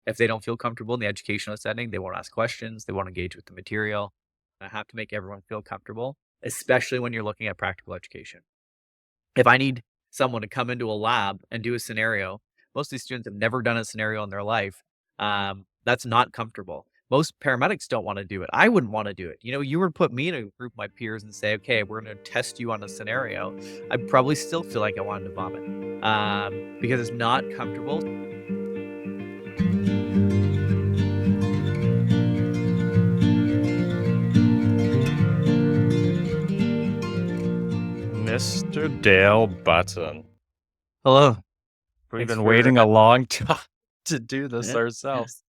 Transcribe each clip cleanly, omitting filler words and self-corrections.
If they don't feel comfortable in the educational setting, they won't ask questions, they won't engage with the material. I have to make everyone feel comfortable, especially when you're looking at practical education. If I need someone to come into a lab and do a scenario, most of these students have never done a scenario in their life. That's not comfortable. Most paramedics don't want to do it. I wouldn't want to do it. You would put me in a group of my peers and say, okay, we're going to test you on a scenario. I'd probably still feel like I wanted to vomit because it's not comfortable. Mr. Dale Button. Hello. We've Thanks been for waiting a long time to do this yeah, ourselves. yes.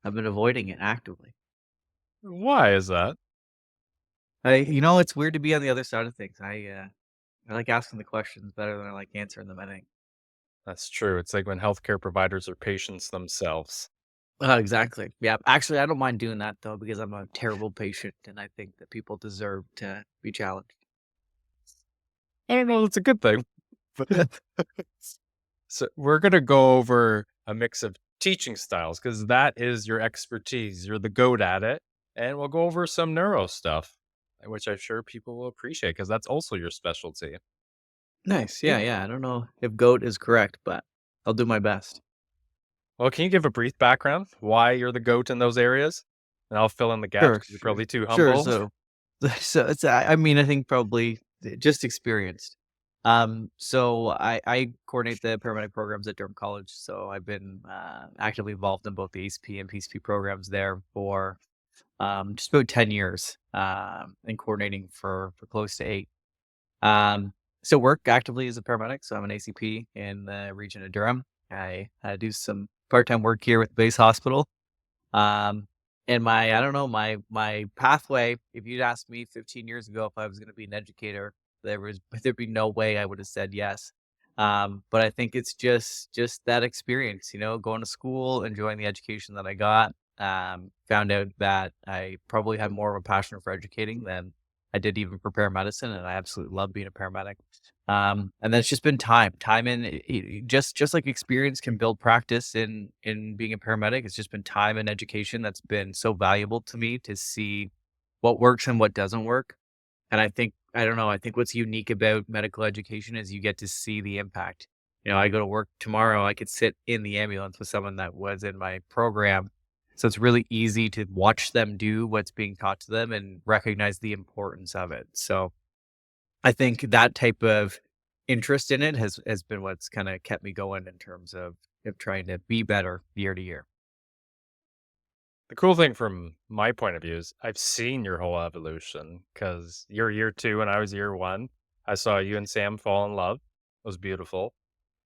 I've been avoiding it actively. Why is that? It's weird to be on the other side of things. I like asking the questions better than I like answering them, I think. That's true. It's like when healthcare providers are patients themselves. Exactly. Yeah. Actually, I don't mind doing that though, because I'm a terrible patient and I think that people deserve to be challenged. I don't know, it's a good thing. But so we're going to go over a mix of teaching styles because that is your expertise. You're the goat at it. And we'll go over some neuro stuff, which I'm sure people will appreciate because that's also your specialty. Nice. Can Yeah. you- Yeah. I don't know if goat is correct, but I'll do my best. Well, can you give a brief background why you're the goat in those areas? And I'll fill in the gaps Sure. because you're Sure. probably too Sure. humble. So it's, I mean, I think probably just experienced. So I coordinate the paramedic programs at Durham College. So I've been actively involved in both the ACP and PCP programs there for just about 10 years, and coordinating for close to 8. So work actively as a paramedic. So I'm an ACP in the region of Durham. I do some part-time work here with the base hospital. Um, and I don't know, my pathway, if you'd asked me 15 years ago if I was going to be an educator, there'd be no way I would have said yes. But I think it's just that experience, going to school, enjoying the education that I got. Found out that I probably had more of a passion for educating than I did even for paramedicine, and I absolutely love being a paramedic. And that's just been time in just like experience can build practice in being a paramedic. It's just been time and education that's been so valuable to me to see what works and what doesn't work. And I don't know, I think what's unique about medical education is you get to see the impact. I go to work tomorrow, I could sit in the ambulance with someone that was in my program. So it's really easy to watch them do what's being taught to them and recognize the importance of it. So I think that type of interest in it has been what's kind of kept me going in terms of trying to be better year to year. The cool thing from my point of view is I've seen your whole evolution because you're year two and I was year one. I saw you and Sam fall in love. It was beautiful.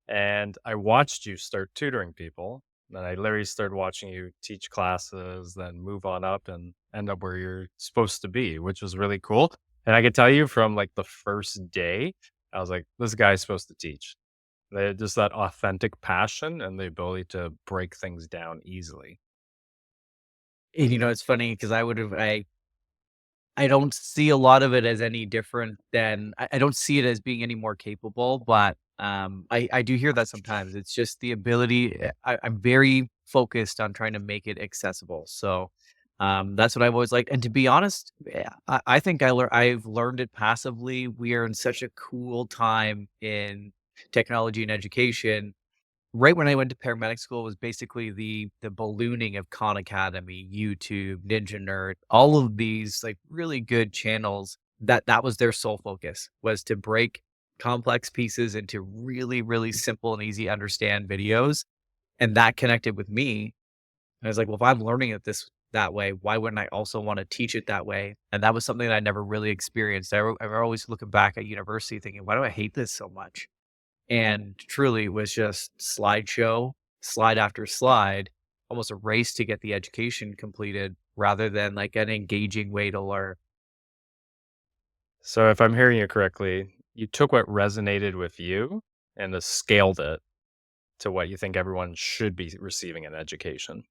And I watched you start tutoring people. And I literally started watching you teach classes, then move on up and end up where you're supposed to be, which was really cool. And I could tell you from like the first day, I was like, this guy's supposed to teach. They had just that authentic passion and the ability to break things down easily. And, it's funny because I don't see a lot of it as any different than I don't see it as being any more capable, but I do hear that sometimes. It's just the ability. I'm very focused on trying to make it accessible. So that's what I've always liked. And to be honest, yeah, I think I've learned it passively. We are in such a cool time in technology and education. Right when I went to paramedic school was basically the ballooning of Khan Academy, YouTube, Ninja Nerd, all of these like really good channels that was their sole focus was to break complex pieces into really, really simple and easy to understand videos. And that connected with me. And I was like, well, if I'm learning it that way, why wouldn't I also want to teach it that way? And that was something that I never really experienced. I'm always looking back at university thinking, why do I hate this so much? And truly it was just slideshow, slide after slide, almost a race to get the education completed rather than like an engaging way to learn. So if I'm hearing you correctly, you took what resonated with you and just scaled it to what you think everyone should be receiving in education.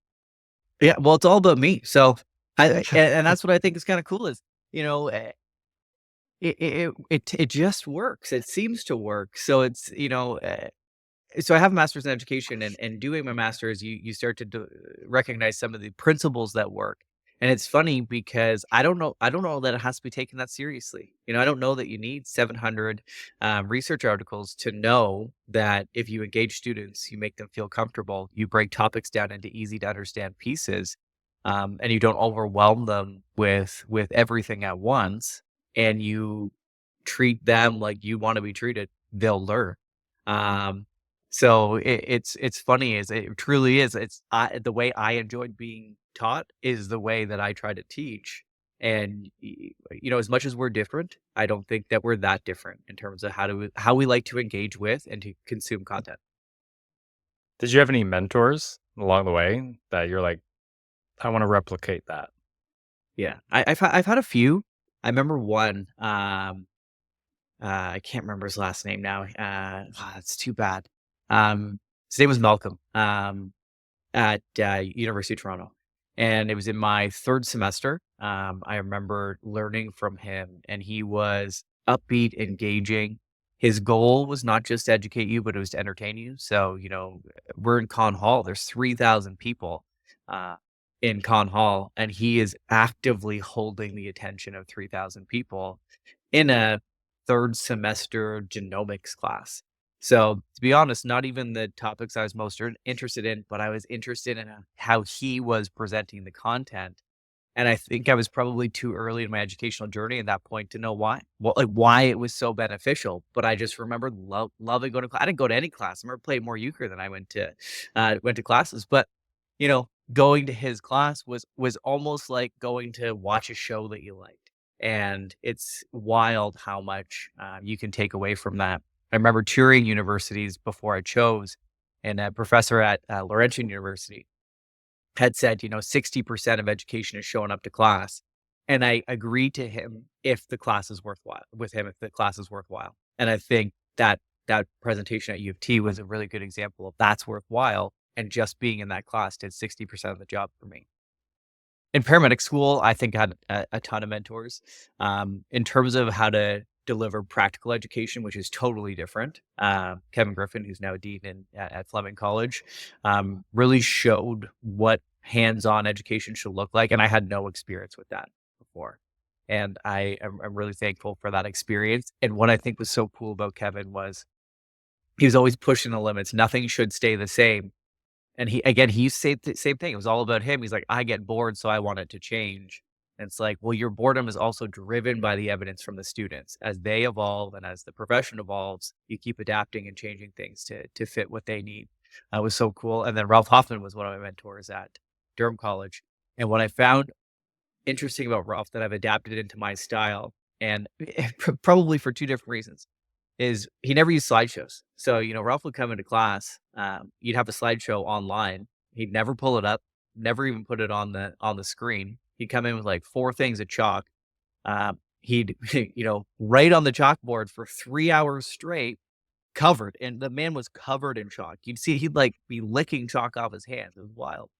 Yeah, well, it's all about me. So and that's what I think is kind of cool is, you know, eh, it just works. It seems to work. So it's, so I have a master's in education, and doing my master's, you start to recognize some of the principles that work. And it's funny because I don't know that it has to be taken that seriously. I don't know that you need 700 research articles to know that if you engage students, you make them feel comfortable, you break topics down into easy to understand pieces, and you don't overwhelm them with everything at once, and you treat them like you want to be treated, they'll learn. Um, so it's funny is it truly is. The way I enjoyed being taught is the way that I try to teach. And as much as we're different, I don't think that we're that different in terms of how we like to engage with and to consume content. Did you have any mentors along the way that you're like, I want to replicate that? Yeah, I've had a few. I remember one. I can't remember his last name now. It's too bad. His name was Malcolm. At, University of Toronto, and it was in my 3rd semester. I remember learning from him, and he was upbeat, engaging. His goal was not just to educate you, but it was to entertain you. So, we're in Con Hall, there's 3,000 people, uh, in Con Hall, and he is actively holding the attention of 3,000 people in a 3rd semester genomics class. So, to be honest, not even the topics I was most interested in, but I was interested in how he was presenting the content. And I think I was probably too early in my educational journey at that point to know why. Well, like why it was so beneficial. But I just remember loving going to class. I didn't go to any class. I remember playing more euchre than I went to classes. But going to his class was almost like going to watch a show that you liked. And it's wild how much you can take away from that. I remember touring universities before I chose, and a professor at Laurentian University had said, 60% of education is showing up to class. And I agree to him if the class is worthwhile with him, if the class is worthwhile. And I think that presentation at U of T was a really good example of that's worthwhile. And just being in that class did 60% of the job for me. In paramedic school, I think I had a ton of mentors. In terms of how to deliver practical education, which is totally different. Kevin Griffin, who's now dean at Fleming College, really showed what hands-on education should look like, and I had no experience with that before. And I'm really thankful for that experience. And what I think was so cool about Kevin was he was always pushing the limits. Nothing should stay the same, and he said the same thing. It was all about him. He's like, "I get bored, so I want it to change." And it's like, well, your boredom is also driven by the evidence from the students. As they evolve and as the profession evolves, you keep adapting and changing things to fit what they need. That was so cool. And then Ralph Hoffman was one of my mentors at Durham College. And what I found interesting about Ralph that I've adapted into my style, and probably for 2 different reasons, is he never used slideshows. So, Ralph would come into class, you'd have a slideshow online. He'd never pull it up, never even put it on the screen. He'd come in with like 4 things of chalk. He'd, write on the chalkboard for 3 hours straight, covered, and the man was covered in chalk. You'd see he'd like be licking chalk off his hands. It was wild.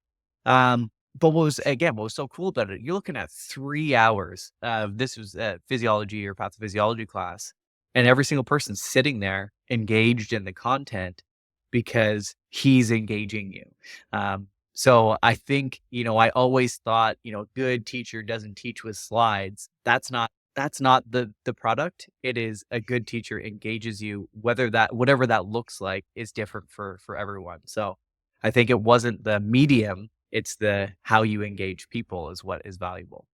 But what was so cool about it, you're looking at 3 hours. This was a physiology or pathophysiology class, and every single person sitting there engaged in the content because he's engaging you. So I think, I always thought, good teacher doesn't teach with slides. That's not the product. It is a good teacher engages you, whatever that looks like is different for everyone. So I think it wasn't the medium, it's the how you engage people is what is valuable.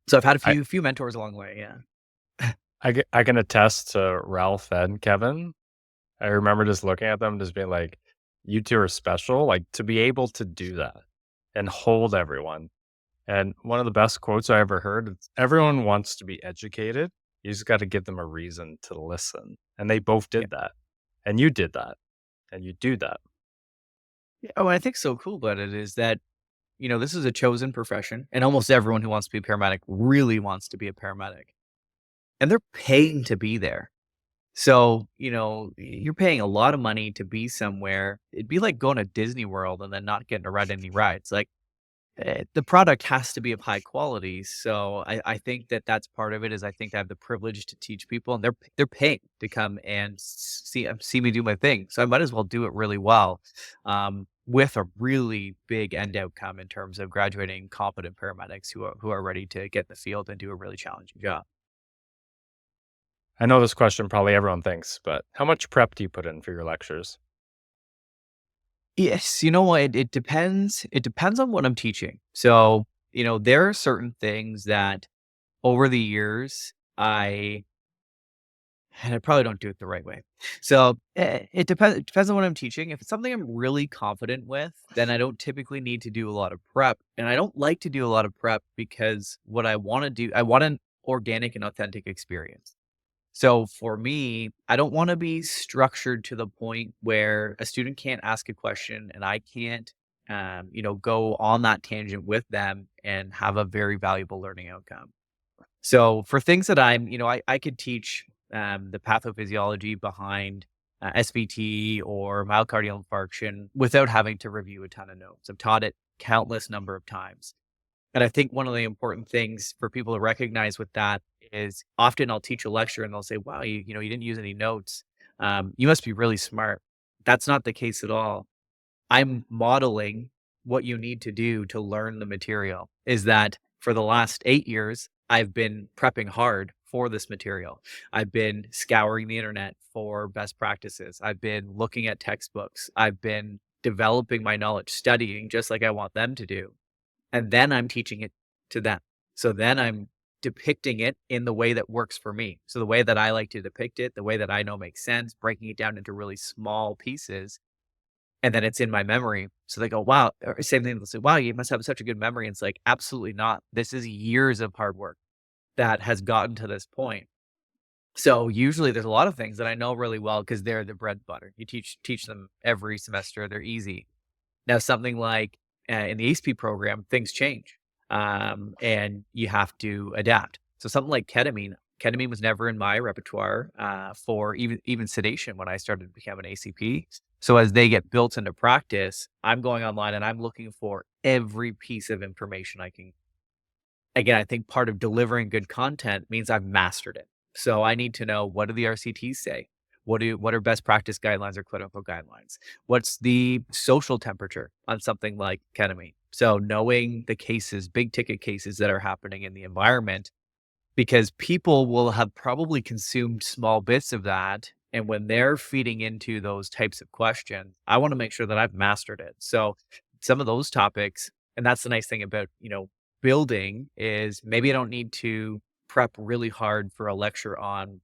So I've had a I few mentors along the way, yeah. I can attest to Ralph and Kevin. I remember just looking at them, just being like, "You 2 are special." Like, to be able to do that and hold everyone. And one of the best quotes I ever heard is, "Everyone wants to be educated. You just gotta give them a reason to listen." And they both Yeah. did that. And you did that, and you do that. Yeah, oh, and I think so cool about it is that, this is a chosen profession, and almost everyone who wants to be a paramedic really wants to be a paramedic, and they're paying to be there. So, you're paying a lot of money to be somewhere. It'd be like going to Disney World and then not getting to ride any rides. Like, the product has to be of high quality. So I think that that's part of it. Is I think I have the privilege to teach people, and they're paying to come and see me do my thing. So I might as well do it really well, with a really big end outcome in terms of graduating competent paramedics who are ready to get in the field and do a really challenging job. I know this question probably everyone thinks, but how much prep do you put in for your lectures? Yes, you know what? It depends. It depends on what I'm teaching. So there are certain things that over the years I probably don't do it the right way. So, it depends on what I'm teaching. If it's something I'm really confident with, then I don't typically need to do a lot of prep, and I don't like to do a lot of prep because what I want an organic and authentic experience. So, for me, I don't wanna be structured to the point where a student can't ask a question and I can't, go on that tangent with them and have a very valuable learning outcome. So for things that I could teach the pathophysiology behind SVT or myocardial infarction without having to review a ton of notes. I've taught it countless number of times. And I think one of the important things for people to recognize with that is often I'll teach a lecture and they'll say, wow, you didn't use any notes. You must be really smart. That's not the case at all. I'm modeling what you need to do to learn the material. Is that for the last 8 years, I've been prepping hard for this material. I've been scouring the internet for best practices. I've been looking at textbooks. I've been developing my knowledge, studying just like I want them to do. And then I'm teaching it to them. So then I'm depicting it in the way that works for me. So the way that I like to depict it, the way that I know makes sense, breaking it down into really small pieces, and then it's in my memory. So they go, "Wow," or same thing, they'll say, "Wow, you must have such a good memory." And it's like, absolutely not. This is years of hard work that has gotten to this point. So usually there's a lot of things that I know really well because they're the bread and butter. You teach them every semester. They're easy. Now, something like in the ACE-P program, things change, and you have to adapt. So something like ketamine was never in my repertoire for even sedation when I started to become an ACP. So as they get built into practice, I'm going online and I'm looking for every piece of information I can. Again, I think part of delivering good content means I've mastered it. So I need to know, what do the RCTs say? What are best practice guidelines or clinical guidelines? What's the social temperature on something like ketamine? So knowing the cases, big ticket cases that are happening in the environment, because people will have probably consumed small bits of that. And when they're feeding into those types of questions, I want to make sure that I've mastered it. So some of those topics, and that's the nice thing about, building, is maybe I don't need to prep really hard for a lecture on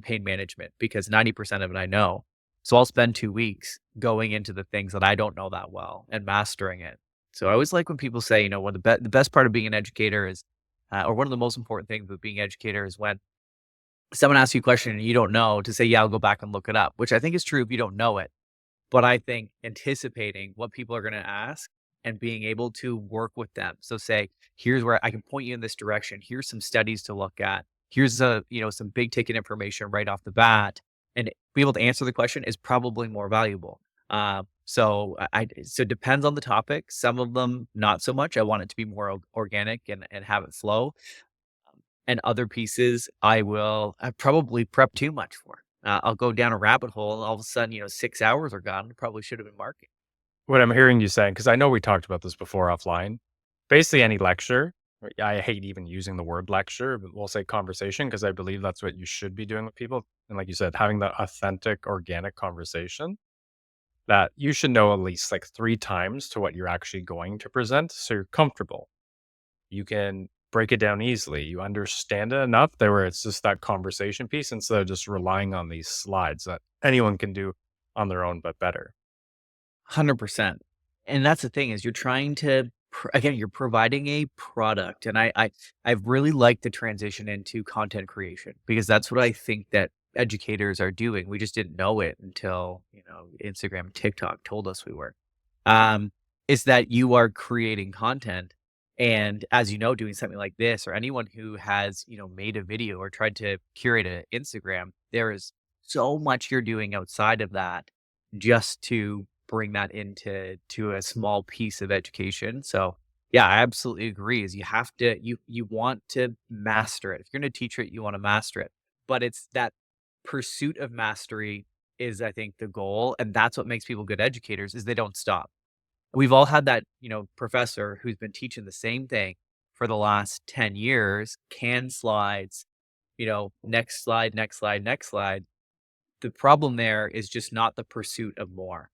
pain management because 90% of it I know. So I'll spend 2 weeks going into the things that I don't know that well and mastering it. So I always like when people say, the best part of being an educator is, or one of the most important things with being an educator is when someone asks you a question and you don't know, to say, yeah, I'll go back and look it up, which I think is true if you don't know it. But I think anticipating what people are going to ask and being able to work with them. So say, here's where I can point you in this direction. Here's some studies to look at. Here's some big ticket information right off the bat, and be able to answer the question is probably more valuable. So it depends on the topic. Some of them not so much. I want it to be more organic and have it flow. And other pieces I probably prep too much for. I'll go down a rabbit hole and all of a sudden, 6 hours are gone. Probably should have been marking. What I'm hearing you saying, because I know we talked about this before offline, basically any lecture, or I hate even using the word lecture, but we'll say conversation because I believe that's what you should be doing with people. And like you said, having that authentic, organic conversation that you should know at least like 3 times to what you're actually going to present. So you're comfortable. You can break it down easily. You understand it enough that where it's just that conversation piece instead of just relying on these slides that anyone can do on their own, but better. 100%. And that's the thing, is you're trying to again, you're providing a product, and I've really liked the transition into content creation because that's what I think that educators are doing. We just didn't know it until, Instagram and TikTok told us we were. Um, is that you are creating content, and as doing something like this, or anyone who has, made a video or tried to curate an Instagram, there is so much you're doing outside of that just to bring that into a small piece of education. So Yeah, I absolutely agree, is you have to you want to master it. If you're gonna teach it, you wanna master it. But it's that pursuit of mastery is, I think, the goal, and that's what makes people good educators, is they don't stop. We've all had that, professor who's been teaching the same thing for the last 10 years, can slides, next slide, next slide, next slide. The problem there is just not the pursuit of more,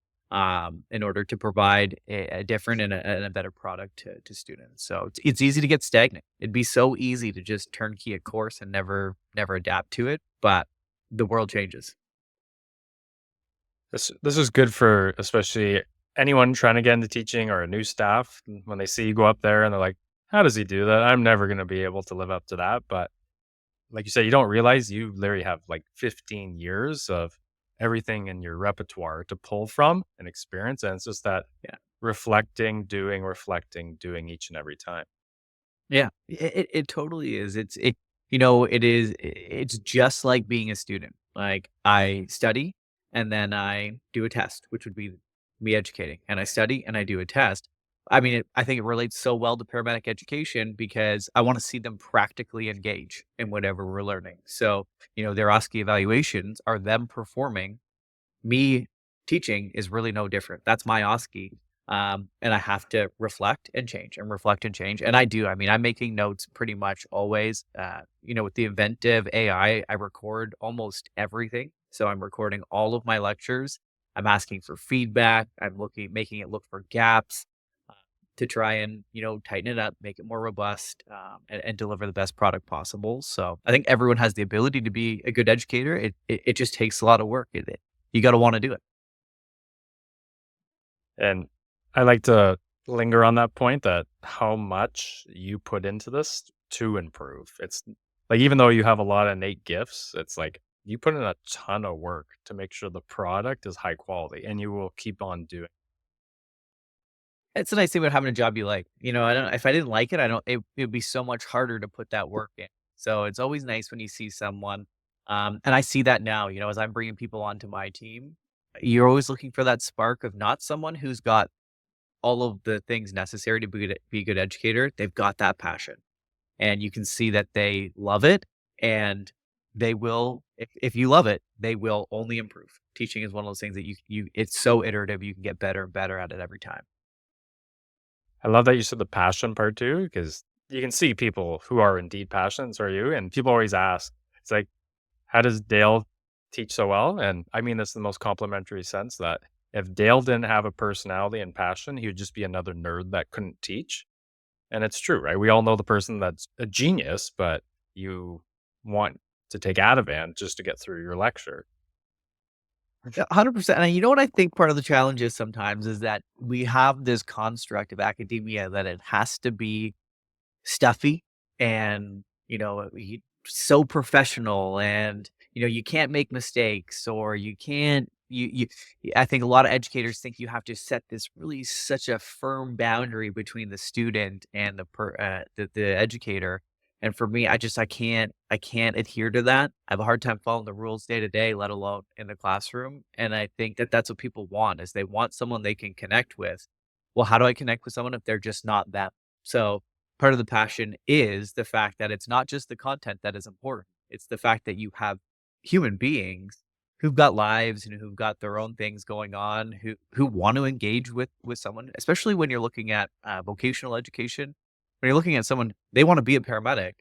in order to provide a different and a better product to students. So it's easy to get stagnant. It'd be so easy to just turnkey a course and never adapt to it, but the world changes. This is good for especially anyone trying to get into teaching or a new staff when they see you go up there and they're like, "How does he do that? I'm never going to be able to live up to that." But like you said, you don't realize you literally have like 15 years of everything in your repertoire to pull from and experience, and it's just that Yeah. reflecting, doing each and every time. Yeah, it totally is. It's just like being a student. Like, I study and then I do a test, which would be me educating, and I study and I do a test. I mean, I think it relates so well to paramedic education because I wanna see them practically engage in whatever we're learning. So, their OSCE evaluations are them performing. Me teaching is really no different. That's my OSCE. And I have to reflect and change and reflect and change. And I do. I mean, I'm making notes pretty much always. With the inventive AI, I record almost everything. So I'm recording all of my lectures. I'm asking for feedback. Making it look for gaps, uh, to try and, tighten it up, make it more robust, and deliver the best product possible. So I think everyone has the ability to be a good educator. It just takes a lot of work. You got to want to do it. And I like to linger on that point that how much you put into this to improve. It's like even though you have a lot of innate gifts, it's like you put in a ton of work to make sure the product is high quality and you will keep on doing. It's a nice thing about having a job you like. I don't if I didn't like it, I don't it would be so much harder to put that work in. So it's always nice when you see someone, and I see that now, as I'm bringing people onto my team. You're always looking for that spark of not someone who's got all of the things necessary to be a good educator. They've got that passion, and you can see that they love it, and they will, if you love it, they will only improve. Teaching is one of those things that it's so iterative, you can get better and better at it every time. I love that you said the passion part too, because you can see people who are indeed passionate, so are you. And people always ask, it's like, how does Dale teach so well? And I mean this in the most complimentary sense that if Dale didn't have a personality and passion, he would just be another nerd that couldn't teach. And it's true, right? We all know the person that's a genius, but you want to take Ativan just to get through your lecture. Yeah, 100%. And you know what I think part of the challenge is sometimes is that we have this construct of academia that it has to be stuffy and, so professional, and, you can't make mistakes, or you can't I think a lot of educators think you have to set this really such a firm boundary between the student and the educator. And for me, I can't adhere to that. I have a hard time following the rules day to day, let alone in the classroom. And I think that that's what people want, is they want someone they can connect with. Well, how do I connect with someone if they're just not them? So part of the passion is the fact that it's not just the content that is important. It's the fact that you have human beings who've got lives and who've got their own things going on, who want to engage with someone, especially when you're looking at vocational education. When you're looking at someone, they want to be a paramedic.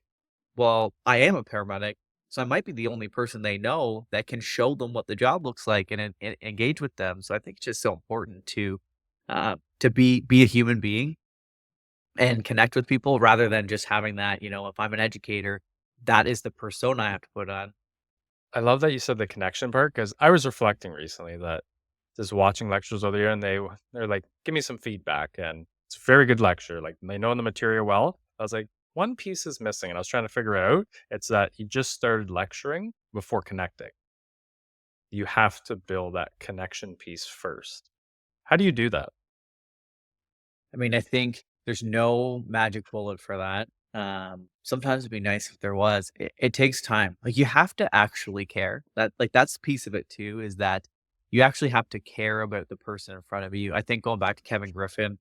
Well, I am a paramedic, so I might be the only person they know that can show them what the job looks like, and engage with them. So I think it's just so important to be a human being and connect with people, rather than just having that, if I'm an educator, that is the persona I have to put on. I love that you said the connection part because I was reflecting recently that just watching lectures over there and they're like, give me some feedback. And it's a very good lecture. Like they know the material well. I was like, one piece is missing. And I was trying to figure it out. It's that you just started lecturing before connecting. You have to build that connection piece first. How do you do that? I mean, I think there's no magic bullet for that. Sometimes it'd be nice if there was. It takes time. Like, you have to actually care. That's the piece of it too, is that you actually have to care about the person in front of you. I think going back to Kevin Griffin,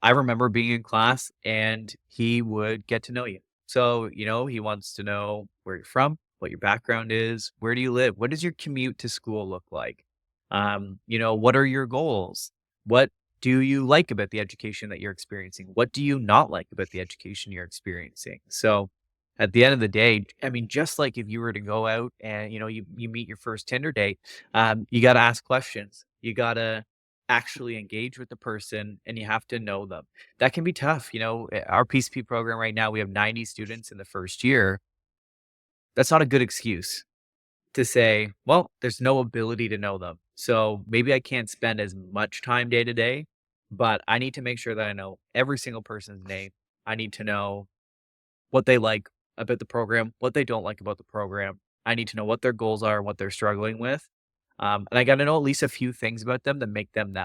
I remember being in class and he would get to know you. So, he wants to know where you're from, what your background is, where do you live, what does your commute to school look like? What are your goals? What do you like about the education that you're experiencing? What do you not like about the education you're experiencing? So, at the end of the day, I mean, just like if you were to go out and you meet your first Tinder date, you got to ask questions. You got to actually engage with the person and you have to know them. That can be tough. Our PCP program right now, we have 90 students in the first year. That's not a good excuse to say, well, there's no ability to know them. So maybe I can't spend as much time day to day, but I need to make sure that I know every single person's name. I need to know what they like about the program, what they don't like about the program. I need to know what their goals are, what they're struggling with. And I got to know at least a few things about them that make them,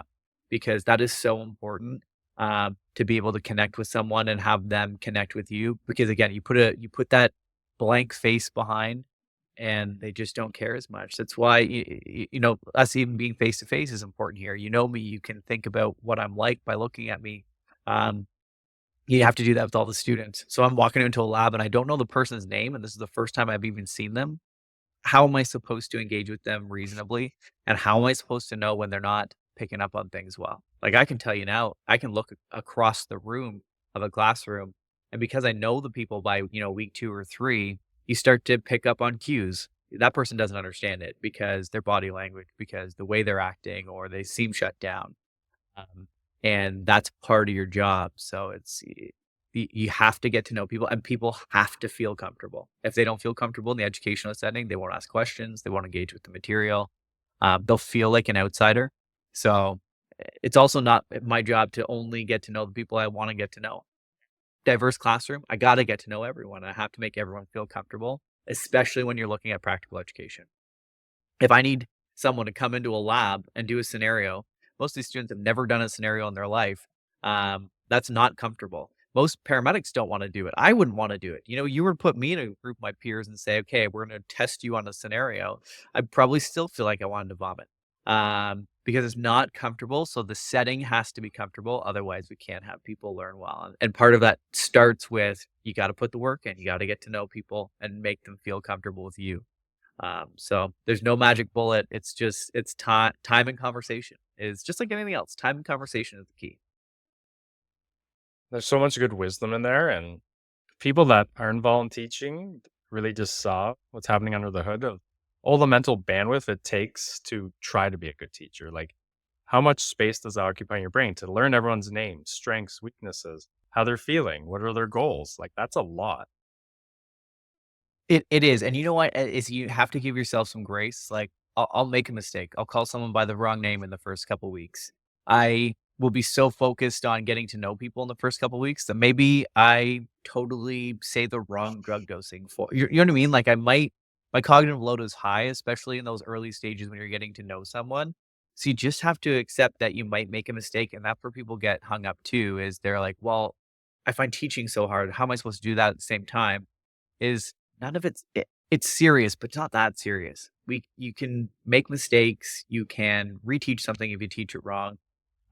because that is so important to be able to connect with someone and have them connect with you. Because again, you put that blank face behind, and they just don't care as much. That's why us even being face to face is important here. You know me, you can think about what I'm like by looking at me. Um, you have to do that with all the students. So I'm walking into a lab and I don't know the person's name, and this is the first time I've even seen them. How am I supposed to engage with them reasonably? And how am I supposed to know when they're not picking up on things well? Like I can tell you now, I can look across the room of a classroom, and because I know the people by, week 2 or 3, you start to pick up on cues. That person doesn't understand it because their body language, because the way they're acting, or they seem shut down. Um, and that's part of your job. So you have to get to know people, and people have to feel comfortable. If they don't feel comfortable in the educational setting, they won't ask questions. They won't engage with the material. They'll feel like an outsider. So it's also not my job to only get to know the people I want to get to know. Diverse classroom, I got to get to know everyone. I have to make everyone feel comfortable, especially when you're looking at practical education. If I need someone to come into a lab and do a scenario, most of these students have never done a scenario in their life. That's not comfortable. Most paramedics don't want to do it. I wouldn't want to do it. You were to put me in a group of my peers and say, okay, we're going to test you on a scenario. I'd probably still feel like I wanted to vomit because it's not comfortable. So the setting has to be comfortable. Otherwise, we can't have people learn well. And part of that starts with you got to put the work in. You got to get to know people and make them feel comfortable with you. So there's no magic bullet. It's time and conversation. Is just like anything else. Time and conversation is the key. There's so much good wisdom in there, and people that are involved in teaching really just saw what's happening under the hood of all the mental bandwidth it takes to try to be a good teacher. Like, how much space does that occupy in your brain to learn everyone's names, strengths, weaknesses, how they're feeling, what are their goals? Like, that's a lot. It is, and you know what? Is you have to give yourself some grace. Like I'll make a mistake. I'll call someone by the wrong name in the first couple weeks. I will be so focused on getting to know people in the first couple weeks that maybe I totally say the wrong drug dosing for you know what I mean? Like my cognitive load is high, especially in those early stages when you're getting to know someone. So you just have to accept that you might make a mistake, and that's where people get hung up too. Is they're like, well, I find teaching so hard. How am I supposed to do that at the same time? Is none of it's serious, but it's not that serious. You can make mistakes, you can reteach something if you teach it wrong.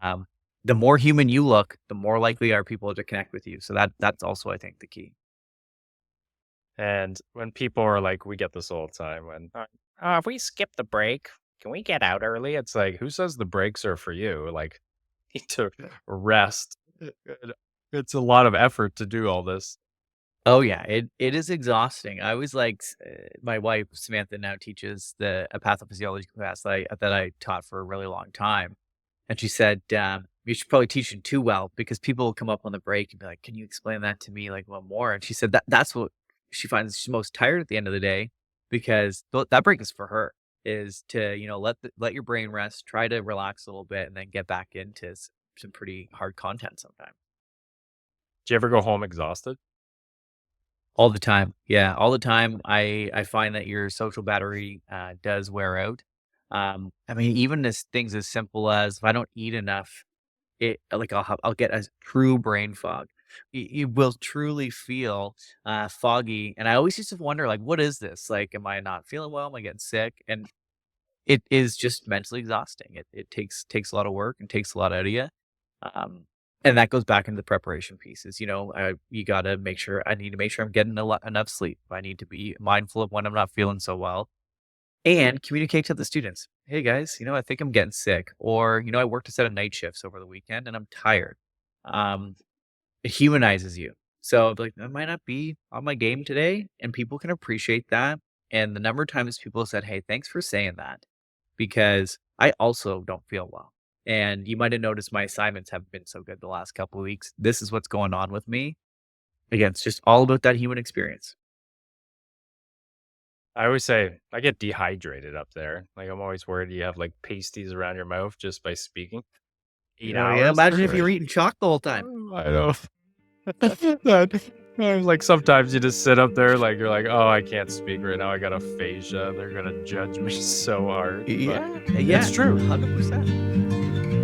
Um, the more human you look, the more likely are people to connect with you. So that's also, I think, the key. And when people are like, we get this all the time when, if we skip the break, can we get out early? It's like, who says the breaks are for you? Like, you need to rest. It's a lot of effort to do all this. Oh yeah, it is exhausting. I always like my wife Samantha now teaches a pathophysiology class that I taught for a really long time. And she said, "You should probably teach it too well because people will come up on the break and be like, 'Can you explain that to me like one more?'" And she said that's what she finds she's most tired at the end of the day because that break is for her, is to let your brain rest, try to relax a little bit, and then get back into some pretty hard content sometimes. Do you ever go home exhausted? All the time, yeah, all the time. I find that your social battery does wear out. I mean, even as things as simple as if I don't eat enough, I'll get a true brain fog. You will truly feel, foggy, and I always used to wonder, like, "What is this? Like, am I not feeling well? Am I getting sick?" And it is just mentally exhausting. It takes a lot of work and takes a lot out of you. Um, And that goes back into the preparation pieces, you gotta make sure I need to make sure I'm getting enough sleep. I need to be mindful of when I'm not feeling so well and communicate to the students. Hey guys, I think I'm getting sick, or I worked a set of night shifts over the weekend and I'm tired. Um, it humanizes you. So I'll be like, I might not be on my game today, and people can appreciate that. And the number of times people said, "Hey, thanks for saying that," because I also don't feel well. And you might have noticed my assignments haven't been so good the last couple of weeks. This is what's going on with me. Again, it's just all about that human experience. I always say I get dehydrated up there. Like I'm always worried you have like pasties around your mouth just by speaking. 8 Yeah. hours Imagine if you were straight. eating chalk the whole time. Oh, I know. That like sometimes you just sit up there like you're like, oh, I can't speak right now. I got aphasia. They're gonna judge me so hard. But Yeah, it's yeah, true. 100%.